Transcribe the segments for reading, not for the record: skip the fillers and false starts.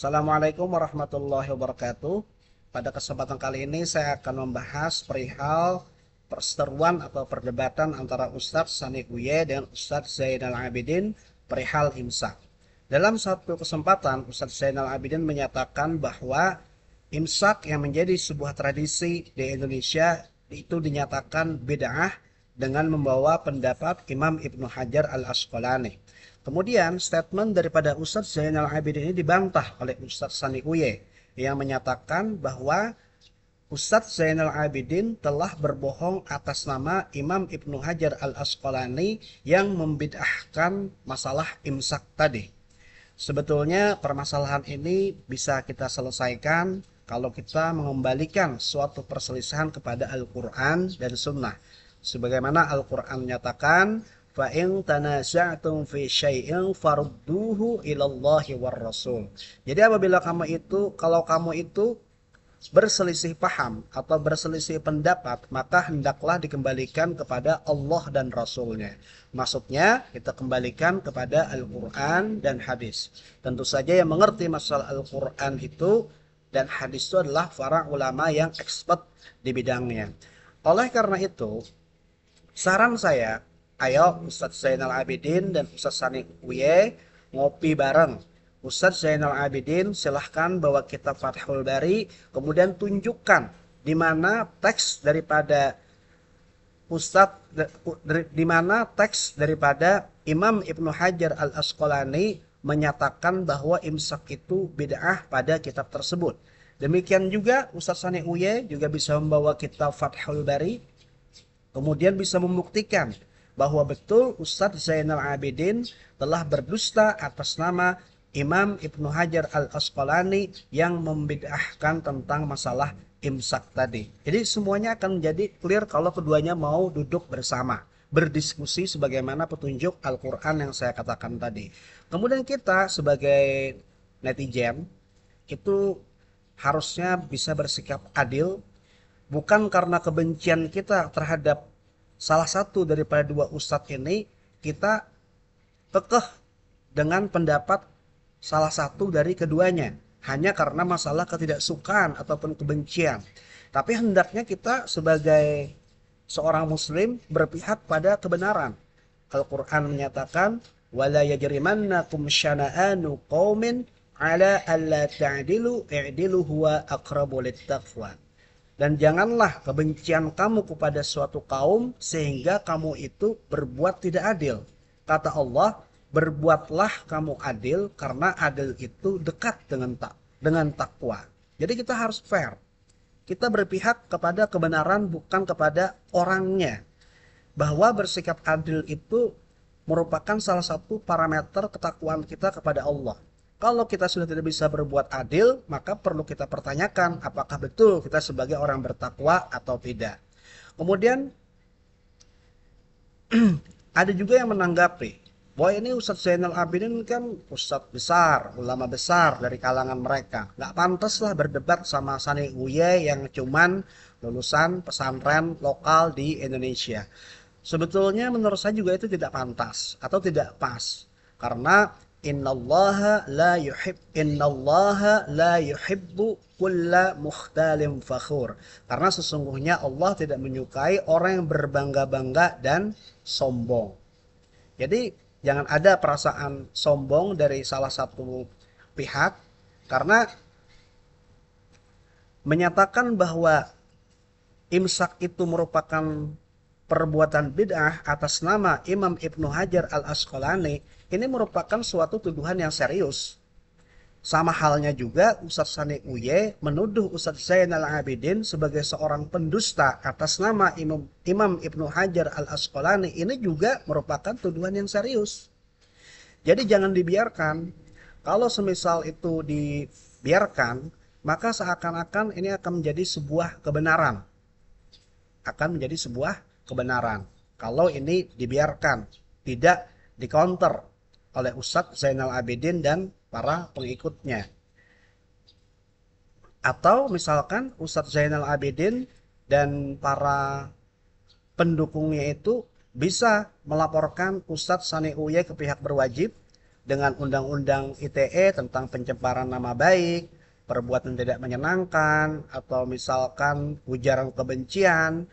Assalamualaikum warahmatullahi wabarakatuh. Pada kesempatan kali ini saya akan membahas perihal perseteruan atau perdebatan antara Ustadz Sani Uye dengan Ustadz Zainal Abidin perihal imsak. Dalam satu kesempatan, Ustadz Zainal Abidin menyatakan bahwa imsak yang menjadi sebuah tradisi di Indonesia itu dinyatakan bid'ah dengan membawa pendapat Imam Ibnu Hajar Al-Asqalani. Kemudian statement daripada Ustadz Zainal Abidin ini dibantah oleh Ustadz Sani Uye yang menyatakan bahwa Ustadz Zainal Abidin telah berbohong atas nama Imam Ibnu Hajar Al-Asqalani yang membid'ahkan masalah imsak tadi. Sebetulnya permasalahan ini bisa kita selesaikan kalau kita mengembalikan suatu perselisihan kepada Al-Quran dan Sunnah. Sebagaimana Al-Quran menyatakan, فَإِن تَنَازَعْتُمْ فِي شَيْءٍ فَرُدُّوهُ إِلَى اللَّهِ وَالرَّسُولِ. Jadi apabila kalau kamu itu berselisih paham atau berselisih pendapat, maka hendaklah dikembalikan kepada Allah dan Rasulnya. Maksudnya kita kembalikan kepada Al-Quran dan hadis. Tentu saja yang mengerti masalah Al-Quran itu dan hadis itu adalah para ulama yang expert di bidangnya. Oleh karena itu, saran saya, ayo Ustadz Zainal Abidin dan Ustadz Sani Uye ngopi bareng. Ustadz Zainal Abidin silahkan bawa kitab Fathul Bari, kemudian tunjukkan di mana teks daripada di mana teks daripada Imam Ibnu Hajar Al-Asqalani menyatakan bahwa imsak itu bid'ah pada kitab tersebut. Demikian juga Ustadz Sani Uye juga bisa membawa kitab Fathul Bari, kemudian bisa membuktikan bahwa betul Ustadz Zainal Abidin telah berdusta atas nama Imam Ibnu Hajar Al-Asqalani yang membid'ahkan tentang masalah imsak tadi. Jadi semuanya akan menjadi clear kalau keduanya mau duduk bersama, berdiskusi sebagaimana petunjuk Al-Quran yang saya katakan tadi. Kemudian kita sebagai netizen itu harusnya bisa bersikap adil, bukan karena kebencian kita terhadap salah satu daripada dua ustadz ini, kita kekeh dengan pendapat salah satu dari keduanya hanya karena masalah ketidaksukaan ataupun kebencian. Tapi hendaknya kita sebagai seorang muslim berpihak pada kebenaran. Al-Quran menyatakan, وَلَا يَجْرِمَنَّكُمْ شَنَآنُ قَوْمٍ عَلَىٰ أَلَّا تَعْدِلُوا اعْدِلُوا هُوَ أَقْرَبُ لِلتَّقْوَىٰ. Dan janganlah kebencian kamu kepada suatu kaum sehingga kamu itu berbuat tidak adil. Kata Allah, berbuatlah kamu adil karena adil itu dekat dengan takwa. Jadi kita harus fair. Kita berpihak kepada kebenaran bukan kepada orangnya. Bahwa bersikap adil itu merupakan salah satu parameter ketakwaan kita kepada Allah. Kalau kita sudah tidak bisa berbuat adil, maka perlu kita pertanyakan apakah betul kita sebagai orang bertakwa atau tidak. Kemudian ada juga yang menanggapi bahwa ini Ustadz Zainal Abidin kan Ustadz besar, ulama besar dari kalangan mereka. Nggak pantas lah berdebat sama Sani Uye yang cuman lulusan pesantren lokal di Indonesia. Sebetulnya menurut saya juga itu tidak pantas atau tidak pas. Karena innallaha la yuhibbu kulla mukhtalin fakhur. Karena sesungguhnya Allah tidak menyukai orang yang berbangga-bangga dan sombong. Jadi jangan ada perasaan sombong dari salah satu pihak karena menyatakan bahwa imsak itu merupakan perbuatan bid'ah atas nama Imam Ibnu Hajar Al-Asqalani, ini merupakan suatu tuduhan yang serius. Sama halnya juga Ustadz Sani Uye menuduh Ustadz Zainal Abidin sebagai seorang pendusta atas nama Imam Ibnu Hajar Al-Asqalani, ini juga merupakan tuduhan yang serius. Jadi jangan dibiarkan. Kalau semisal itu dibiarkan, maka seakan-akan ini akan menjadi sebuah kebenaran. Kalau ini dibiarkan, tidak dikonter oleh Ustadz Zainal Abidin dan para pengikutnya. Atau misalkan Ustadz Zainal Abidin dan para pendukungnya itu bisa melaporkan Ustadz Sani Uye ke pihak berwajib, dengan undang-undang ITE tentang pencemaran nama baik, perbuatan tidak menyenangkan, atau misalkan ujaran kebencian,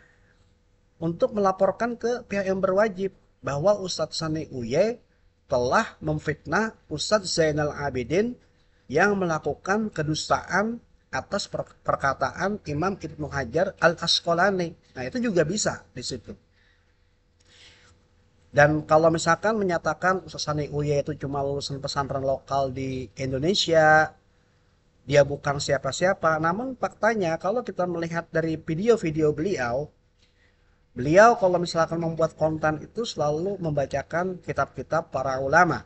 untuk melaporkan ke pihak yang berwajib bahwa Ustadz Sani Uye telah memfitnah Ustadz Zainal Abidin yang melakukan kedustaan atas perkataan Imam Ibnu Hajar Al-Asqalani. Nah, itu juga bisa di situ. Dan kalau misalkan menyatakan Ustadz Sani Uye itu cuma lulusan pesantren lokal di Indonesia, dia bukan siapa-siapa. Namun faktanya kalau kita melihat dari video-video beliau, beliau kalau misalkan membuat konten itu selalu membacakan kitab-kitab para ulama.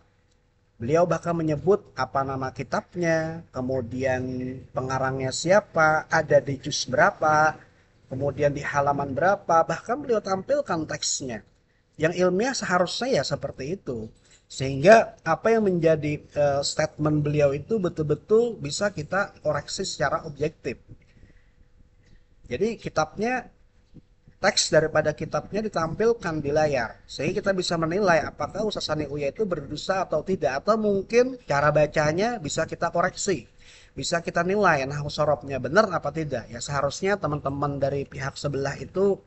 Beliau bahkan menyebut apa nama kitabnya, kemudian pengarangnya siapa, ada di juz berapa, kemudian di halaman berapa, bahkan beliau tampilkan teksnya. Yang ilmiah seharusnya ya seperti itu. Sehingga apa yang menjadi statement beliau itu betul-betul bisa kita koreksi secara objektif. Jadi kitabnya, teks daripada kitabnya ditampilkan di layar sehingga kita bisa menilai apakah Ustaz Sani Uya itu berdosa atau tidak, atau mungkin cara bacanya bisa kita koreksi, bisa kita nilai nah sorobnya benar apa tidak. Ya seharusnya teman-teman dari pihak sebelah itu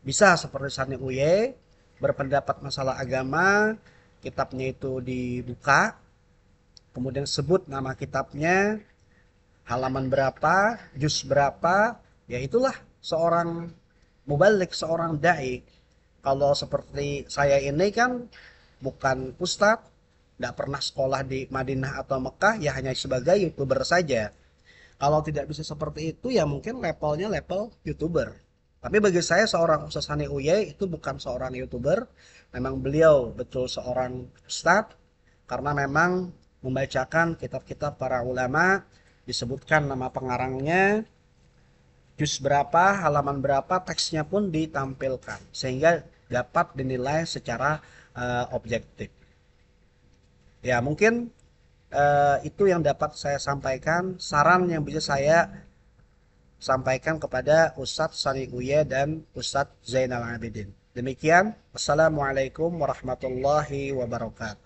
bisa seperti Sani Uya berpendapat masalah agama, kitabnya itu dibuka, kemudian sebut nama kitabnya, halaman berapa, juz berapa, ya itulah seorang mubalik, seorang dai. Kalau seperti saya ini kan bukan ustadz, tidak pernah sekolah di Madinah atau Mekah, ya hanya sebagai youtuber saja. Kalau tidak bisa seperti itu ya mungkin levelnya level youtuber. Tapi bagi saya seorang Ustaz Hani Uye itu bukan seorang youtuber, memang beliau betul seorang ustadz karena memang membacakan kitab-kitab para ulama, disebutkan nama pengarangnya, juz berapa, halaman berapa, teksnya pun ditampilkan sehingga dapat dinilai secara objektif. Ya, mungkin itu yang dapat saya sampaikan, saran yang bisa saya sampaikan kepada Ustadz Sani Uye dan Ustadz Zainal Abidin. Demikian, Assalamualaikum warahmatullahi wabarakatuh.